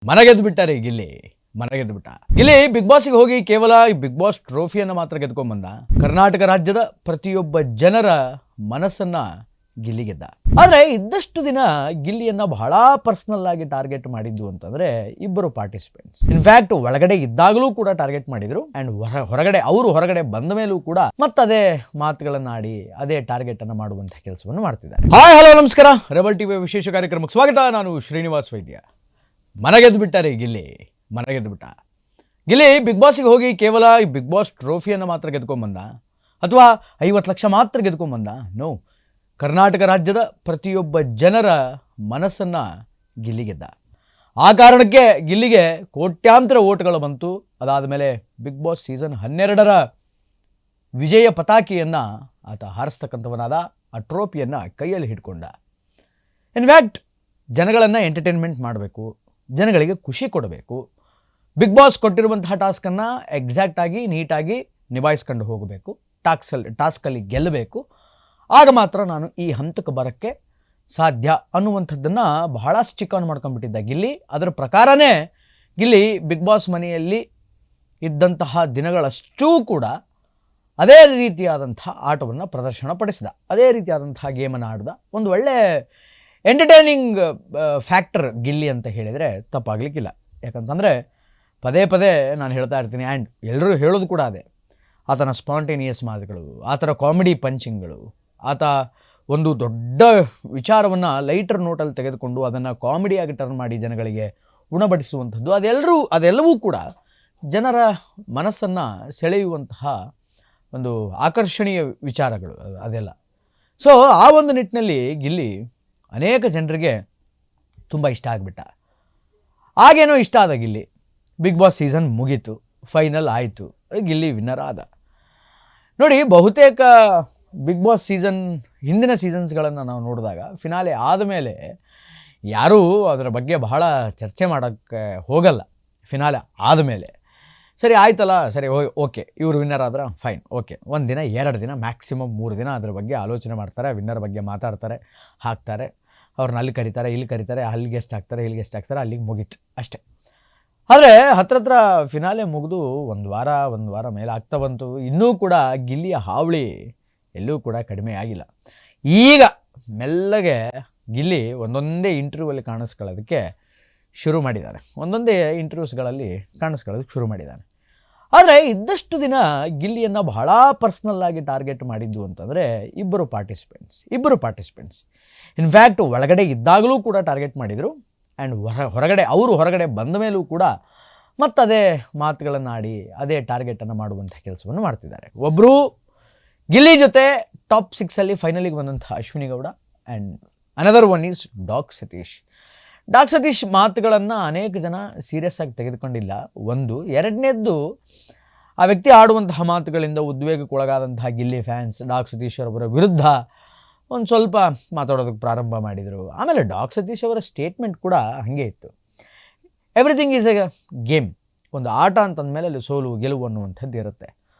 ಮನಗೆದ್ದು ಬಿಟ್ಟಾರೆ ಗಿಲ್ಲಿ. ಮನಗೆದ್ದು ಬಿಟ್ಟ ಗಿಲ್ಲಿ. ಬಿಗ್ ಬಾಸ್ಗೆ ಹೋಗಿ ಕೇವಲ ಈ ಬಿಗ್ ಬಾಸ್ ಟ್ರೋಫಿಯನ್ನು ಮಾತ್ರ ಗೆದ್ಕೊಂಡ್ ಬಂದ. ಕರ್ನಾಟಕ ರಾಜ್ಯದ ಪ್ರತಿಯೊಬ್ಬ ಜನರ ಮನಸ್ಸನ್ನ ಗಿಲ್ಲಿ ಗೆದ್ದ. ಆದ್ರೆ ಇದ್ದಷ್ಟು ದಿನ ಗಿಲ್ಲಿಯನ್ನ ಬಹಳ ಪರ್ಸನಲ್ ಆಗಿ ಟಾರ್ಗೆಟ್ ಮಾಡಿದ್ದು ಅಂತಂದ್ರೆ ಇಬ್ಬರು ಪಾರ್ಟಿಸಿಪೆಂಟ್ಸ್. ಇನ್ಫ್ಯಾಕ್ಟ್ ಒಳಗಡೆ ಇದ್ದಾಗಲೂ ಕೂಡ ಟಾರ್ಗೆಟ್ ಮಾಡಿದ್ರು ಅಂಡ್ ಹೊರಗಡೆ ಬಂದ ಮೇಲೂ ಕೂಡ ಮತ್ತದೇ ಮಾತುಗಳನ್ನ ಆಡಿ ಅದೇ ಟಾರ್ಗೆಟ್ ಅನ್ನ ಮಾಡುವಂತಹ ಕೆಲಸವನ್ನು ಮಾಡ್ತಿದ್ದಾರೆ. ಹಾಯ್ ಹಲೋ ನಮಸ್ಕಾರ, ರೆಬಲ್ ಟಿವಿ ವಿಶೇಷ ಕಾರ್ಯಕ್ರಮಕ್ಕೆ ಸ್ವಾಗತ. ನಾನು ಶ್ರೀನಿವಾಸ್ ವೈದ್ಯ. ಮನಗೆದ್ದು ಬಿಟ್ಟಾರೆ ಗಿಲ್ಲಿ. ಮನಗೆದ್ದು ಬಿಟ್ಟ ಗಿಲ್ಲಿ. ಬಿಗ್ ಬಾಸ್ಗೆ ಹೋಗಿ ಕೇವಲ ಈ ಬಿಗ್ ಬಾಸ್ ಟ್ರೋಫಿಯನ್ನು ಮಾತ್ರ ಗೆದ್ಕೊಂಡ್ಬಂದ ಅಥವಾ 50 ಲಕ್ಷ ಮಾತ್ರ ಗೆದ್ಕೊಂಡ್ಬಂದ? ನೋ, ಕರ್ನಾಟಕ ರಾಜ್ಯದ ಪ್ರತಿಯೊಬ್ಬ ಜನರ ಮನಸ್ಸನ್ನ ಗಿಲ್ಲಿ ಗೆದ್ದ. ಆ ಕಾರಣಕ್ಕೆ ಗಿಲ್ಲಿಗೆ ಕೋಟ್ಯಾಂತರ ಓಟ್ಗಳು ಬಂತು. ಅದಾದ ಮೇಲೆ ಬಿಗ್ ಬಾಸ್ ಸೀಸನ್ 12ರ ವಿಜಯ ಪತಾಕಿಯನ್ನು ಆತ ಹಾರಿಸ್ತಕ್ಕಂಥವನಾದ. ಆ ಟ್ರೋಫಿಯನ್ನು ಕೈಯಲ್ಲಿ ಹಿಡ್ಕೊಂಡ. ಇನ್ಫ್ಯಾಕ್ಟ್ ಜನಗಳನ್ನು ಎಂಟರ್ಟೈನ್ಮೆಂಟ್ ಮಾಡಬೇಕು, ಜನಗಳಿಗೆ ಖುಷಿ ಕೊಡಬೇಕು. ಬಿಗ್ ಬಾಸ್ ಕೊಟ್ಟಿರುವಂತಹ ಟಾಸ್ಕನ್ನು ಎಕ್ಸಾಕ್ಟಾಗಿ ನೀಟಾಗಿ ನಿಭಾಯಿಸ್ಕೊಂಡು ಹೋಗಬೇಕು. ಟಾಸ್ಕಲ್ಲಿ ಗೆಲ್ಲಬೇಕು. ಆಗ ಮಾತ್ರ ನಾನು ಈ ಹಂತಕ್ಕೆ ಬರೋಕ್ಕೆ ಸಾಧ್ಯ ಅನ್ನುವಂಥದ್ದನ್ನು ಬಹಳ ಸ್ಟಿಕ್ ಆನ್ ಮಾಡ್ಕೊಂಡ್ಬಿಟ್ಟಿದ್ದ ಗಿಲ್ಲಿ. ಅದರ ಪ್ರಕಾರನೇ ಗಿಲ್ಲಿ ಬಿಗ್ ಬಾಸ್ ಮನೆಯಲ್ಲಿ ಇದ್ದಂತಹ ದಿನಗಳಷ್ಟೂ ಕೂಡ ಅದೇ ರೀತಿಯಾದಂಥ ಆಟವನ್ನು ಪ್ರದರ್ಶನ ಪಡಿಸಿದ, ಅದೇ ರೀತಿಯಾದಂತಹ ಗೇಮನ್ನು ಆಡಿದ. ಒಂದು ಒಳ್ಳೆ ಎಂಟರ್ಟೈನಿಂಗ್ ಫ್ಯಾಕ್ಟರ್ ಗಿಲ್ಲಿ ಅಂತ ಹೇಳಿದರೆ ತಪ್ಪಾಗಲಿಕ್ಕಿಲ್ಲ. ಯಾಕಂತಂದರೆ ಪದೇ ಪದೇ ನಾನು ಹೇಳ್ತಾ ಇರ್ತೀನಿ, ಆ್ಯಂಡ್ ಎಲ್ಲರೂ ಹೇಳೋದು ಕೂಡ ಅದೇ, ಆತನ ಸ್ಪಾಂಟೇನಿಯಸ್ ಮಾತುಗಳು, ಆತನ ಕಾಮಿಡಿ ಪಂಚಿಂಗ್ಗಳು, ಆತ ಒಂದು ದೊಡ್ಡ ವಿಚಾರವನ್ನು ಲೈಟರ್ ನೋಟಲ್ಲಿ ತೆಗೆದುಕೊಂಡು ಅದನ್ನು ಕಾಮಿಡಿಯಾಗಿ ಟರ್ನ್ ಮಾಡಿ ಜನಗಳಿಗೆ ಉಣಬಡಿಸುವಂಥದ್ದು, ಅದೆಲ್ಲವೂ ಕೂಡ ಜನರ ಮನಸ್ಸನ್ನು ಸೆಳೆಯುವಂತಹ ಒಂದು ಆಕರ್ಷಣೀಯ ವಿಚಾರಗಳು ಅದೆಲ್ಲ. ಸೊ ಆ ಒಂದು ನಿಟ್ಟಿನಲ್ಲಿ ಗಿಲ್ಲಿ ಅನೇಕ ಜನರಿಗೆ ತುಂಬ ಇಷ್ಟ ಆಗಿಬಿಟ್ಟ. ಆಗೇನೋ ಇಷ್ಟ ಆದ ಗಿಲ್ಲಿ. ಬಿಗ್ ಬಾಸ್ ಸೀಸನ್ ಮುಗೀತು, ಫೈನಲ್ ಆಯಿತು, ಗಿಲ್ಲಿ ವಿನ್ನರ್ ಆದ. ನೋಡಿ, ಬಹುತೇಕ ಬಿಗ್ ಬಾಸ್ ಹಿಂದಿನ ಸೀಸನ್ಸ್ಗಳನ್ನು ನಾವು ನೋಡಿದಾಗ ಫಿನಾಲೆ ಆದಮೇಲೆ ಯಾರೂ ಅದರ ಬಗ್ಗೆ ಬಹಳ ಚರ್ಚೆ ಮಾಡೋಕ್ಕೆ ಹೋಗಲ್ಲ. ಫಿನಾಲೆ ಆದಮೇಲೆ ಸರಿ ಆಯ್ತಲ್ಲ, ಸರಿ ಓಕೆ ಇವರು ವಿನ್ನರ್ ಆದ್ರೆ ಫೈನ್, ಓಕೆ, 1 ದಿನ 2 ದಿನ ಮ್ಯಾಕ್ಸಿಮಮ್ 3 ದಿನ ಅದರ ಬಗ್ಗೆ ಆಲೋಚನೆ ಮಾಡ್ತಾರೆ, ವಿನ್ನರ್ ಬಗ್ಗೆ ಮಾತಾಡ್ತಾರೆ, ಹಾಕ್ತಾರೆ, ಅವ್ರನ್ನ ಅಲ್ಲಿ ಕರೀತಾರೆ, ಇಲ್ಲಿ ಕರೀತಾರೆ, ಅಲ್ಲಿಗೆ ಎಷ್ಟು ಹಾಕ್ತಾರೆ, ಇಲ್ಲಿಗೆ ಎಷ್ಟು ಹಾಕ್ತಾರೆ, ಅಲ್ಲಿಗೆ ಮುಗೀತು ಅಷ್ಟೇ. ಆದರೆ ಹತ್ರ ಫಿನಾಲೆ ಮುಗಿದು ಒಂದು ವಾರ ಮೇಲೆ ಆಗ್ತಾ ಬಂತು. ಇನ್ನೂ ಕೂಡ ಗಿಲ್ಲಿಯ ಹಾವಳಿ ಎಲ್ಲೂ ಕೂಡ ಕಡಿಮೆ ಆಗಿಲ್ಲ. ಈಗ ಮೆಲ್ಲಗೆ ಗಿಲ್ಲಿ ಒಂದೊಂದೇ ಇಂಟರ್ವ್ಯೂವಲ್ಲಿ ಕಾಣಿಸ್ಕೊಳ್ಳೋದಕ್ಕೆ ಶುರು ಮಾಡಿದ್ದಾರೆ. ಒಂದೊಂದೇ ಇಂಟರ್ವ್ಯೂಸ್ಗಳಲ್ಲಿ ಕಾಣಿಸ್ಕೊಳ್ಳೋದಕ್ಕೆ ಶುರು ಮಾಡಿದ್ದಾನೆ. ಆದರೆ ಇದ್ದಷ್ಟು ದಿನ ಗಿಲ್ಲಿಯನ್ನು ಬಹಳ ಪರ್ಸ್ನಲ್ ಆಗಿ ಟಾರ್ಗೆಟ್ ಮಾಡಿದ್ದು ಅಂತಂದರೆ ಇಬ್ಬರು ಪಾರ್ಟಿಸಿಪೆಂಟ್ಸ್. ಇನ್ಫ್ಯಾಕ್ಟ್ ಒಳಗಡೆ ಇದ್ದಾಗಲೂ ಕೂಡ ಟಾರ್ಗೆಟ್ ಮಾಡಿದರು ಆ್ಯಂಡ್ ಹೊರಗಡೆ ಬಂದ ಮೇಲೂ ಕೂಡ ಮತ್ತದೇ ಮಾತುಗಳನ್ನು ಆಡಿ ಅದೇ ಟಾರ್ಗೆಟನ್ನು ಮಾಡುವಂಥ ಕೆಲಸವನ್ನು ಮಾಡ್ತಿದ್ದಾರೆ. ಒಬ್ಬರು ಗಿಲ್ಲಿ ಜೊತೆ ಟಾಪ್ 6 ಫೈನಲಿಗೆ ಬಂದಂಥ Ashwini Gowda and another one is doc Satish ಮಾತುಗಳನ್ನು ಅನೇಕ ಜನ ಸೀರಿಯಸ್ ಆಗಿ ತೆಗೆದುಕೊಂಡಿಲ್ಲ. ಒಂದು, ಎರಡನೇದ್ದು, ಆ ವ್ಯಕ್ತಿ ಆಡುವಂತಹ ಮಾತುಗಳಿಂದ ಉದ್ವೇಗಕ್ಕೊಳಗಾದಂತಹ ಗಿಲ್ಲಿ ಫ್ಯಾನ್ಸ್ ಡಾಕ್ ಸತೀಶ್ ಅವರ ವಿರುದ್ಧ ಒಂದು ಸ್ವಲ್ಪ ಮಾತಾಡೋದಕ್ಕೆ ಪ್ರಾರಂಭ ಮಾಡಿದರು. ಆಮೇಲೆ ಡಾಕ್ ಸತೀಶ್ ಅವರ ಸ್ಟೇಟ್ಮೆಂಟ್ ಕೂಡ ಹಾಗೆ ಇತ್ತು, ಎವ್ರಿಥಿಂಗ್ ಈಸ್ ಎ ಗೇಮ್. ಒಂದು ಆಟ ಅಂತಂದಮೇಲೆ ಅಲ್ಲಿ ಸೋಲು ಗೆಲುವು ಅನ್ನುವಂಥದ್ದು ಇರುತ್ತೆ.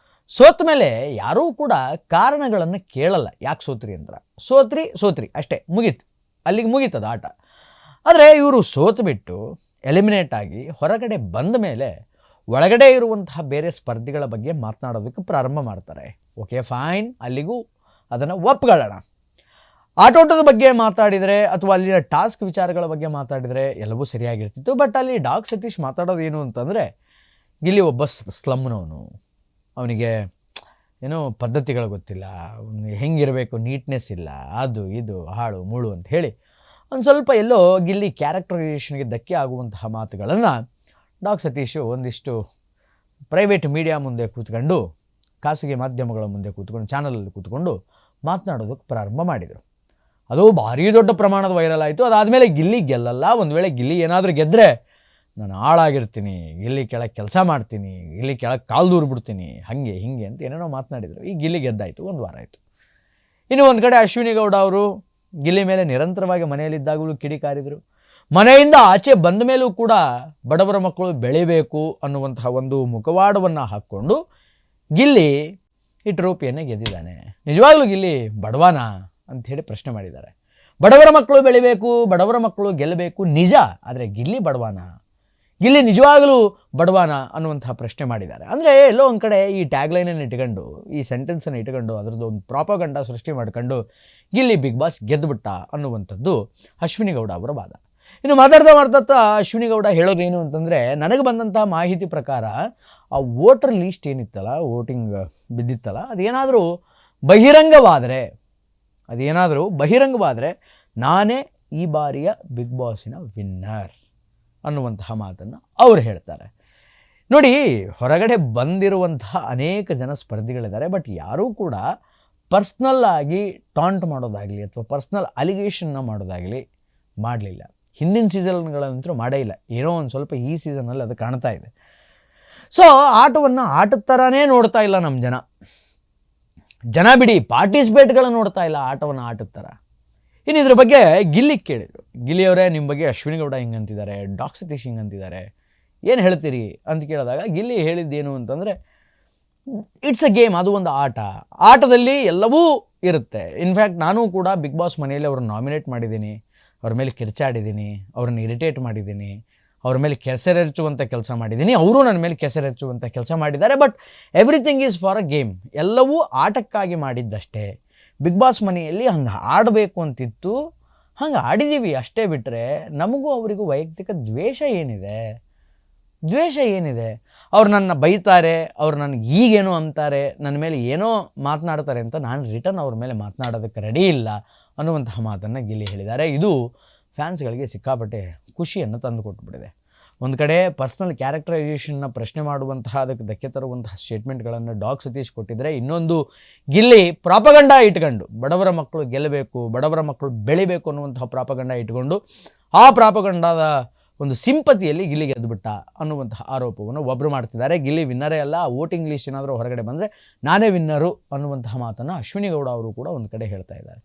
ಸೋತ ಮೇಲೆ ಯಾರೂ ಕೂಡ ಕಾರಣಗಳನ್ನು ಕೇಳಲ್ಲ, ಯಾಕೆ ಸೋತ್ರಿ ಅಂತ. ಸೋತ್ರಿ ಅಷ್ಟೇ, ಮುಗೀತು, ಅಲ್ಲಿಗೆ ಮುಗೀತದ ಆಟ. ಆದರೆ ಇವರು ಸೋತುಬಿಟ್ಟು ಎಲಿಮಿನೇಟ್ ಆಗಿ ಹೊರಗಡೆ ಬಂದ ಮೇಲೆ ಒಳಗಡೆ ಇರುವಂತಹ ಬೇರೆ ಸ್ಪರ್ಧಿಗಳ ಬಗ್ಗೆ ಮಾತನಾಡೋದಕ್ಕೆ ಪ್ರಾರಂಭ ಮಾಡ್ತಾರೆ. ಓಕೆ ಫೈನ್, ಅಲ್ಲಿಗೂ ಅದನ್ನು ಒಪ್ಕೊಳ್ಳೋಣ. ಆಟೋಟದ ಬಗ್ಗೆ ಮಾತಾಡಿದರೆ ಅಥವಾ ಅಲ್ಲಿನ ಟಾಸ್ಕ್ ವಿಚಾರಗಳ ಬಗ್ಗೆ ಮಾತಾಡಿದರೆ ಎಲ್ಲವೂ ಸರಿಯಾಗಿರ್ತಿತ್ತು. ಬಟ್ ಅಲ್ಲಿ ಡಾಕ್ ಸತೀಶ್ ಮಾತಾಡೋದು ಏನು ಅಂತಂದರೆ, ಗಿಲ್ಲಿ ಒಬ್ಬ ಸ್ಲಮ್ನವನು, ಅವನಿಗೆ ಏನೋ ಪದ್ಧತಿಗಳು ಗೊತ್ತಿಲ್ಲ, ಹೆಂಗಿರಬೇಕು ನೀಟ್ನೆಸ್ ಇಲ್ಲ, ಅದು ಇದು ಹಾಳು ಮುಳು ಅಂತ ಹೇಳಿ ಒಂದು ಸ್ವಲ್ಪ ಎಲ್ಲೋ ಗಿಲ್ಲಿ ಕ್ಯಾರೆಕ್ಟರೈಸೇಷನ್ಗೆ ಧಕ್ಕೆ ಆಗುವಂತಹ ಮಾತುಗಳನ್ನು ಡಾಕ್ ಸತೀಶು ಒಂದಿಷ್ಟು ಪ್ರೈವೇಟ್ ಮೀಡಿಯಾ ಮುಂದೆ ಕೂತ್ಕೊಂಡು, ಖಾಸಗಿ ಮಾಧ್ಯಮಗಳ ಮುಂದೆ ಕೂತ್ಕೊಂಡು, ಚಾನಲಲ್ಲಿ ಕೂತ್ಕೊಂಡು ಮಾತನಾಡೋದಕ್ಕೆ ಪ್ರಾರಂಭ ಮಾಡಿದರು. ಅದು ಭಾರೀ ದೊಡ್ಡ ಪ್ರಮಾಣದ ವೈರಲ್ ಆಯಿತು. ಅದಾದಮೇಲೆ ಗಿಲ್ಲಿ ಗೆಲ್ಲಲ್ಲ, ಒಂದು ವೇಳೆ ಗಿಲ್ಲಿ ಏನಾದರೂ ಗೆದ್ದರೆ ನಾನು ಹಾಳಾಗಿರ್ತೀನಿ, ಗಿಲ್ಲಿ ಕೆಳಗೆ ಕೆಲಸ ಮಾಡ್ತೀನಿ, ಗಿಲ್ಲಿ ಕೆಳಗೆ ಕಾಲು ದೂರು ಬಿಡ್ತೀನಿ, ಹಾಗೆ ಹೀಗೆ ಅಂತ ಏನೇನೋ ಮಾತನಾಡಿದರು. ಈ ಗಿಲ್ಲಿ ಗೆದ್ದಾಯಿತು, 1 ವಾರ ಆಯಿತು. ಇನ್ನು ಒಂದು ಕಡೆ ಅಶ್ವಿನಿ ಗೌಡ ಅವರು ಗಿಲ್ಲಿ ಮೇಲೆ ನಿರಂತರವಾಗಿ ಮನೆಯಲ್ಲಿದ್ದಾಗಲೂ ಕಿಡಿಕಾರಿದರು. ಮನೆಯಿಂದ ಆಚೆ ಬಂದ ಮೇಲೂ ಕೂಡ ಬಡವರ ಮಕ್ಕಳು ಬೆಳಿಬೇಕು ಅನ್ನುವಂತಹ ಒಂದು ಮುಖವಾಡವನ್ನು ಹಾಕ್ಕೊಂಡು ಗಿಲ್ಲಿ ಈ ಟ್ರೋಫಿಯನ್ನು ಗೆದ್ದಿದ್ದಾನೆ. ನಿಜವಾಗ್ಲೂ ಗಿಲ್ಲಿ ಬಡವನಾ ಅಂಥೇಳಿ ಪ್ರಶ್ನೆ ಮಾಡಿದ್ದಾರೆ. ಬಡವರ ಮಕ್ಕಳು ಬೆಳಿಬೇಕು, ಬಡವರ ಮಕ್ಕಳು ಗೆಲ್ಲಬೇಕು ನಿಜ, ಆದರೆ ಗಿಲ್ಲಿ ಬಡವನ? ಗಿಲ್ಲಿ ನಿಜವಾಗಲೂ ಬಡವನ ಅನ್ನುವಂತಹ ಪ್ರಶ್ನೆ ಮಾಡಿದ್ದಾರೆ. ಅಂದರೆ ಎಲ್ಲೋ ಒಂದು ಕಡೆ ಈ ಟ್ಯಾಗ್ಲೈನನ್ನು ಇಟ್ಕೊಂಡು, ಈ ಸೆಂಟೆನ್ಸನ್ನು ಇಟ್ಕೊಂಡು ಅದರದ್ದು ಒಂದು ಪ್ರಾಪಗಂಡ ಸೃಷ್ಟಿ ಮಾಡ್ಕೊಂಡು ಗಿಲ್ಲಿ ಬಿಗ್ ಬಾಸ್ ಗೆದ್ದುಬಿಟ್ಟ ಅನ್ನುವಂಥದ್ದು ಅಶ್ವಿನಿ ಗೌಡ ಅವರ ವಾದ. ಇನ್ನು ಮಾತಾಡ್ತಾ ಅಶ್ವಿನಿ ಗೌಡ ಹೇಳೋದೇನು ಅಂತಂದರೆ, ನನಗೆ ಬಂದಂಥ ಮಾಹಿತಿ ಪ್ರಕಾರ ಆ ವೋಟರ್ ಲೀಸ್ಟ್ ಏನಿತ್ತಲ್ಲ, ವೋಟಿಂಗ್ ಬಿದ್ದಿತ್ತಲ್ಲ, ಅದೇನಾದರೂ ಬಹಿರಂಗವಾದರೆ ನಾನೇ ಈ ಬಾರಿಯ ಬಿಗ್ ಬಾಸಿನ ವಿನ್ನರ್ ಅನ್ನುವಂತಹ ಮಾತನ್ನು ಅವರು ಹೇಳ್ತಾರೆ. ನೋಡಿ, ಹೊರಗಡೆ ಬಂದಿರುವಂತಹ ಅನೇಕ ಜನ ಸ್ಪರ್ಧಿಗಳಿದ್ದಾರೆ, ಬಟ್ ಯಾರೂ ಕೂಡ ಪರ್ಸ್ನಲ್ ಆಗಿ ಟಾಂಟ್ ಮಾಡೋದಾಗಲಿ ಅಥವಾ ಪರ್ಸ್ನಲ್ ಅಲಿಗೇಷನ್ನ ಮಾಡೋದಾಗಲಿ ಮಾಡಲಿಲ್ಲ. ಹಿಂದಿನ ಸೀಸನ್ಗಳಂತೂ ಮಾಡೇ ಇಲ್ಲ. ಏನೋ ಒಂದು ಸ್ವಲ್ಪ ಈ ಸೀಸನ್ನಲ್ಲಿ ಅದು ಕಾಣ್ತಾ ಇದೆ. ಸೊ ಆಟವನ್ನು ಆಟದ ಥರನೇ ನೋಡ್ತಾ ಇಲ್ಲ ನಮ್ಮ ಜನ ಬಿಡಿ, ಪಾರ್ಟಿಸಿಪೇಟ್ಗಳನ್ನ ನೋಡ್ತಾ ಇಲ್ಲ ಆಟವನ್ನು ಆಟದ ಥರ. ಇನ್ನು ಇದ್ರ ಬಗ್ಗೆ ಗಿಲ್ಲಿ ಕೇಳಿದರು. ಗಿಲ್ಲಿಯವರೇ, ನಿಮ್ಮ ಬಗ್ಗೆ ಅಶ್ವಿನಿ ಗೌಡ ಹಿಂಗಂತಿದ್ದಾರೆ, ಡಾಕ್ ಸತೀಶ್ ಹಿಂಗಂತಿದ್ದಾರೆ, ಏನು ಹೇಳ್ತೀರಿ ಅಂತ ಕೇಳಿದಾಗ ಗಿಲ್ಲಿ ಹೇಳಿದ್ದೇನು ಅಂತಂದರೆ, ಇಟ್ಸ್ ಅ ಗೇಮ್, ಅದು ಒಂದು ಆಟದಲ್ಲಿ ಎಲ್ಲವೂ ಇರುತ್ತೆ. ಇನ್ಫ್ಯಾಕ್ಟ್ ನಾನು ಕೂಡ ಬಿಗ್ ಬಾಸ್ ಮನೆಯಲ್ಲಿ ಅವ್ರನ್ನ ನಾಮಿನೇಟ್ ಮಾಡಿದ್ದೀನಿ, ಅವ್ರ ಮೇಲೆ ಕಿರ್ಚಾಡಿದ್ದೀನಿ, ಅವ್ರನ್ನ ಇರಿಟೇಟ್ ಮಾಡಿದ್ದೀನಿ, ಅವ್ರ ಮೇಲೆ ಕೆಸರೆಚ್ಚುವಂಥ ಕೆಲಸ ಮಾಡಿದ್ದೀನಿ, ಅವರು ನನ್ನ ಮೇಲೆ ಕೆಸರೆಚ್ಚುವಂಥ ಕೆಲಸ ಮಾಡಿದ್ದಾರೆ. But everything is for a game, ಎಲ್ಲವೂ ಆಟಕ್ಕಾಗಿ ಮಾಡಿದ್ದಷ್ಟೇ. ಬಿಗ್ ಬಾಸ್ ಮನೆಯಲ್ಲಿ ಹಂಗೆ ಆಡಬೇಕು ಅಂತಿತ್ತು, ಹಂಗೆ ಆಡಿದ್ದೀವಿ ಅಷ್ಟೇ. ಬಿಟ್ಟರೆ ನಮಗೂ ಅವರಿಗೂ ವೈಯಕ್ತಿಕ ದ್ವೇಷ ಏನಿದೆ? ಅವ್ರು ನನ್ನ ಬೈತಾರೆ, ಅವ್ರು ನನಗೆ ಈಗೇನೋ ಅಂತಾರೆ, ನನ್ನ ಮೇಲೆ ಏನೋ ಮಾತನಾಡ್ತಾರೆ ಅಂತ ನಾನು ರಿಟರ್ನ್ ಅವ್ರ ಮೇಲೆ ಮಾತನಾಡೋದಕ್ಕೆ ರೆಡಿ ಇಲ್ಲ ಅನ್ನುವಂತಹ ಮಾತನ್ನು ಗಿಲ್ಲಿ ಹೇಳಿದ್ದಾರೆ. ಇದು ಫ್ಯಾನ್ಸ್ಗಳಿಗೆ ಸಿಕ್ಕಾಪಟ್ಟೆ ಖುಷಿಯನ್ನು ತಂದು ಕೊಟ್ಟುಬಿಟ್ಟಿದೆ. ಒಂದು ಕಡೆ ಪರ್ಸ್ನಲ್ ಕ್ಯಾರೆಕ್ಟರೈಸೇಷನ್ನ ಪ್ರಶ್ನೆ ಮಾಡುವಂತಹ, ಅದಕ್ಕೆ ಧಕ್ಕೆ ತರುವಂತಹ ಸ್ಟೇಟ್ಮೆಂಟ್ಗಳನ್ನು ಡಾಕ್ ಸತೀಶ್ ಕೊಟ್ಟಿದ್ದರೆ, ಇನ್ನೊಂದು ಗಿಲ್ಲಿ ಪ್ರಾಪಗಂಡ ಇಟ್ಕೊಂಡು ಬಡವರ ಮಕ್ಕಳು ಗೆಲ್ಲಬೇಕು, ಬಡವರ ಮಕ್ಕಳು ಬೆಳಿಬೇಕು ಅನ್ನುವಂತಹ ಪ್ರಾಪಗಂಡ ಇಟ್ಕೊಂಡು ಆ ಪ್ರಾಪಗಂಡದ ಒಂದು ಸಿಂಪತಿಯಲ್ಲಿ ಗಿಲ್ಲಿ ಗೆದ್ದುಬಿಟ್ಟ ಅನ್ನುವಂತಹ ಆರೋಪವನ್ನು ಒಬ್ಬರು ಮಾಡ್ತಿದ್ದಾರೆ. ಗಿಲ್ಲಿ ವಿನ್ನರೇ ಅಲ್ಲ, ವೋಟಿಂಗ್ ಲಿಸ್ಟ್ ಏನಾದರೂ ಹೊರಗಡೆ ಬಂದರೆ ನಾನೇ ವಿನ್ನರು ಅನ್ನುವಂತಹ ಮಾತನ್ನು ಅಶ್ವಿನಿ ಗೌಡ ಅವರು ಕೂಡ ಒಂದು ಕಡೆ ಹೇಳ್ತಾ ಇದ್ದಾರೆ.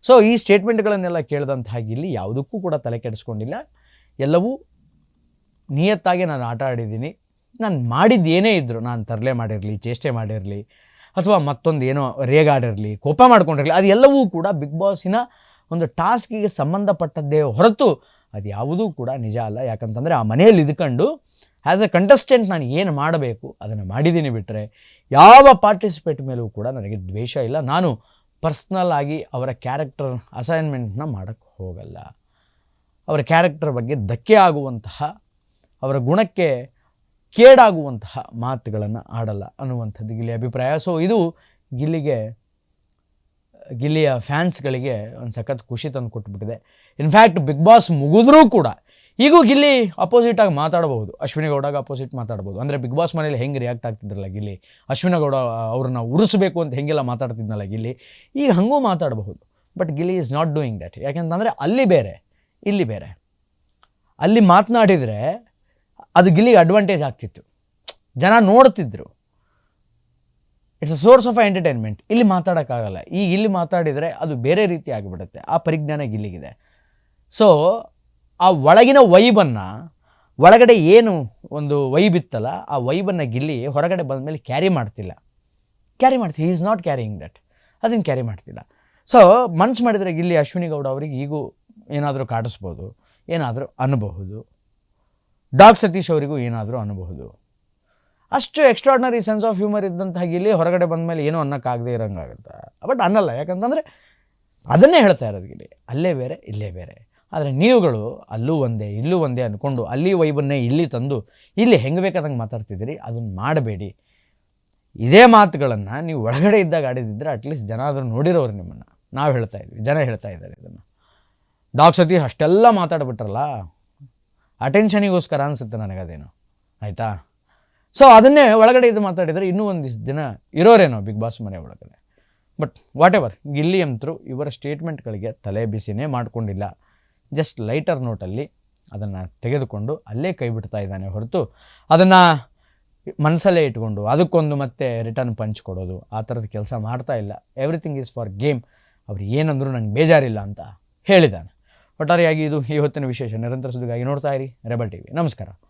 ಸೊ ಈ ಸ್ಟೇಟ್ಮೆಂಟ್ಗಳನ್ನೆಲ್ಲ ಕೇಳಿದಂತಹ ಗಿಲ್ಲಿ ಯಾವುದಕ್ಕೂ ಕೂಡ ತಲೆ ಕೆಡಿಸ್ಕೊಂಡಿಲ್ಲ. ಎಲ್ಲವೂ ನಿಯತ್ತಾಗಿ ನಾನು ಆಟ ಆಡಿದ್ದೀನಿ, ನಾನು ಮಾಡಿದ್ದು ಏನೇ ಇದ್ದರೂ, ನಾನು ತರಲೆ ಮಾಡಿರಲಿ, ಚೇಷ್ಟೆ ಮಾಡಿರಲಿ, ಅಥವಾ ಮತ್ತೊಂದು ಏನೋ ರೇಗಾಡಿರಲಿ, ಕೋಪ ಮಾಡ್ಕೊಂಡಿರಲಿ, ಅದು ಎಲ್ಲವೂ ಕೂಡ ಬಿಗ್ ಬಾಸಿನ ಒಂದು ಟಾಸ್ಕಿಗೆ ಸಂಬಂಧಪಟ್ಟದ್ದೇ ಹೊರತು ಅದು ಯಾವುದೂ ಕೂಡ ನಿಜ ಅಲ್ಲ. ಯಾಕಂತಂದರೆ ಆ ಮನೆಯಲ್ಲಿ ಇದ್ಕೊಂಡು ಆ್ಯಸ್ ಎ ಕಂಟೆಸ್ಟೆಂಟ್ ನಾನು ಏನು ಮಾಡಬೇಕು ಅದನ್ನು ಮಾಡಿದ್ದೀನಿ. ಬಿಟ್ಟರೆ ಯಾವ ಪಾರ್ಟಿಸಿಪೇಟ್ ಮೇಲೂ ಕೂಡ ನನಗೆ ದ್ವೇಷ ಇಲ್ಲ. ನಾನು ಪರ್ಸ್ನಲ್ ಆಗಿ ಅವರ ಕ್ಯಾರೆಕ್ಟರ್ ಅಸೈನ್ಮೆಂಟ್ನ ಮಾಡೋಕ್ಕೆ ಹೋಗಲ್ಲ. ಅವರ ಕ್ಯಾರೆಕ್ಟರ್ ಬಗ್ಗೆ ಧಕ್ಕೆ ಆಗುವಂತಹ, ಅವರ ಗುಣಕ್ಕೆ ಕೇಡಾಗುವಂತಹ ಮಾತುಗಳನ್ನು ಆಡಲ್ಲ ಅನ್ನುವಂಥದ್ದು ಗಿಲ್ಲಿಯ ಅಭಿಪ್ರಾಯ. ಸೊ ಇದು ಗಿಲ್ಲಿಯ ಫ್ಯಾನ್ಸ್ಗಳಿಗೆ ಒಂದು ಸಖತ್ ಖುಷಿ ತಂದು ಕೊಟ್ಬಿಟ್ಟಿದೆ. ಇನ್ಫ್ಯಾಕ್ಟ್ ಬಿಗ್ ಬಾಸ್ ಮುಗಿದ್ರೂ ಕೂಡ ಈಗೂ ಗಿಲ್ಲಿ ಅಪೋಸಿಟಾಗಿ ಮಾತಾಡಬಹುದು, ಅಶ್ವಿನಿ ಗೌಡಾಗ ಅಪೋಸಿಟ್ ಮಾತಾಡ್ಬೋದು. ಅಂದರೆ ಬಿಗ್ ಬಾಸ್ ಮನೇಲಿ ಹೆಂಗೆ ರಿಯಾಕ್ಟ್ ಆಗ್ತಿದ್ರಲ್ಲ ಗಿಲ್ಲಿ, ಅಶ್ವಿನಿ ಗೌಡ ಅವ್ರನ್ನ ಉರಿಸಬೇಕು ಅಂತ ಹೆಂಗೆಲ್ಲ ಮಾತಾಡ್ತಿದ್ನಲ್ಲ ಗಿಲ್ಲಿ, ಈಗ ಹಂಗೂ ಮಾತಾಡಬಹುದು. But Gilli is not doing that. ಯಾಕೆಂತಂದರೆ ಅಲ್ಲಿ ಬೇರೆ, ಇಲ್ಲಿ ಬೇರೆ. ಅಲ್ಲಿ ಮಾತನಾಡಿದರೆ ಅದು ಗಿಲ್ಲಿಗೆ ಅಡ್ವಾಂಟೇಜ್ ಆಗ್ತಿತ್ತು, ಜನ ನೋಡ್ತಿದ್ರು, it's a source of entertainment. ಇಲ್ಲಿ ಮಾತಾಡೋಕ್ಕಾಗಲ್ಲ. ಈಗ ಇಲ್ಲಿ ಮಾತಾಡಿದರೆ ಅದು ಬೇರೆ ರೀತಿ ಆಗಿಬಿಡುತ್ತೆ. ಆ ಪರಿಜ್ಞಾನ ಗಿಲ್ಲಿಗಿದೆ. ಸೊ ಆ ಒಳಗಿನ ವೈಬನ್ನು, ಒಳಗಡೆ ಏನು ಒಂದು ವೈಬ್ ಇತ್ತಲ್ಲ, ಆ ವೈಬನ್ನು ಗಿಲ್ಲಿ ಹೊರಗಡೆ ಬಂದ ಮೇಲೆ ಕ್ಯಾರಿ ಮಾಡ್ತಿಲ್ಲ. He is not carrying that. ಅದನ್ನು ಕ್ಯಾರಿ ಮಾಡ್ತಿಲ್ಲ. ಸೊ ಮನ್ಸು ಮಾಡಿದರೆ ಗಿಲ್ಲಿ ಅಶ್ವಿನಿ ಗೌಡ ಅವರಿಗೆ ಈಗೂ ಏನಾದರೂ ಕಾಡಿಸ್ಬೋದು, ಏನಾದರೂ ಅನ್ನಬಹುದು. ಡಾಕ್ ಸತೀಶ್ ಅವರಿಗೂ ಏನಾದರೂ ಅನ್ನಬಹುದು. ಅಷ್ಟು ಎಕ್ಸ್ಟ್ರಾರ್ಡಿನರಿ ಸೆನ್ಸ್ ಆಫ್ ಹ್ಯೂಮರ್ ಇದ್ದಂತಹ ಗಿಲ್ಲಿ ಹೊರಗಡೆ ಬಂದ ಮೇಲೆ ಏನೂ ಅನ್ನೋಕ್ಕಾಗದೇ ಇರೋಂಗಾಗುತ್ತೆ. ಬಟ್ ಅನ್ನಲ್ಲ, ಯಾಕಂತಂದರೆ ಅದನ್ನೇ ಹೇಳ್ತಾ ಇರೋದು ಗಿಲ್ಲಿ, ಅಲ್ಲೇ ಬೇರೆ ಇಲ್ಲೇ ಬೇರೆ. ಆದರೆ ನೀವುಗಳು ಅಲ್ಲೂ ಒಂದೇ ಇಲ್ಲೂ ಒಂದೇ ಅಂದ್ಕೊಂಡು ಅಲ್ಲಿ ವೈಬನ್ನೇ ಇಲ್ಲಿ ತಂದು ಇಲ್ಲಿ ಹೆಂಗೆ ಬೇಕಾದಂಗೆ ಮಾತಾಡ್ತಿದ್ದೀರಿ. ಅದನ್ನು ಮಾಡಬೇಡಿ. ಇದೇ ಮಾತುಗಳನ್ನು ನೀವು ಒಳಗಡೆ ಇದ್ದಾಗ ಆಡಿದಿದ್ದರೆ ಅಟ್ಲೀಸ್ಟ್ ಜನ ಆದರೂ ನೋಡಿರೋರು ನಿಮ್ಮನ್ನು. ನಾವು ಹೇಳ್ತಾ ಇದ್ವಿ, ಜನ ಹೇಳ್ತಾ ಇದ್ದಾರೆ ಇದನ್ನು. ಡಾಕ್ ಸತೀಶ್ ಅಷ್ಟೆಲ್ಲ ಮಾತಾಡ್ಬಿಟ್ರಲ್ಲ, ಅಟೆನ್ಷನಿಗೋಸ್ಕರ ಅನಿಸುತ್ತೆ ನನಗದೇನು, ಆಯಿತಾ? ಸೊ ಅದನ್ನೇ ಒಳಗಡೆ ಇದು ಮಾತಾಡಿದರೆ ಇನ್ನೂ ಒಂದಿಷ್ಟು ದಿನ ಇರೋರೇನೋ ಬಿಗ್ ಬಾಸ್ ಮನೆ ಒಳಗಡೆ. ಬಟ್ ವಾಟ್ ಎವರ್, ಗಿಲ್ಲಿ ಅಂತರೂ ಇವರ ಸ್ಟೇಟ್ಮೆಂಟ್ಗಳಿಗೆ ತಲೆ ಬಿಸಿನೇ ಮಾಡ್ಕೊಂಡಿಲ್ಲ. ಜಸ್ಟ್ ಲೈಟರ್ ನೋಟಲ್ಲಿ ಅದನ್ನು ತೆಗೆದುಕೊಂಡು ಅಲ್ಲೇ ಕೈ ಬಿಡ್ತಾ ಇದ್ದಾನೆ ಹೊರತು ಅದನ್ನು ಮನಸ್ಸಲ್ಲೇ ಇಟ್ಕೊಂಡು ಅದಕ್ಕೊಂದು ಮತ್ತೆ ರಿಟರ್ನ್ ಪಂಚ್ ಕೊಡೋದು ಆ ಥರದ ಕೆಲಸ ಮಾಡ್ತಾ ಇಲ್ಲ. Everything is for game. ಅವ್ರು ಏನಂದರೂ ನಂಗೆ ಬೇಜಾರಿಲ್ಲ ಅಂತ ಹೇಳಿದ್ದಾನೆ. ಒಟ್ಟಾರೆಯಾಗಿ ಇದು ಈ ಹೊತ್ತಿನ ವಿಶೇಷ. ನಿರಂತರ ಸುದ್ದಿಗಾಗಿ ನೋಡ್ತಾ ಇರಿ ರೆಬಲ್ ಟಿವಿ. ನಮಸ್ಕಾರ.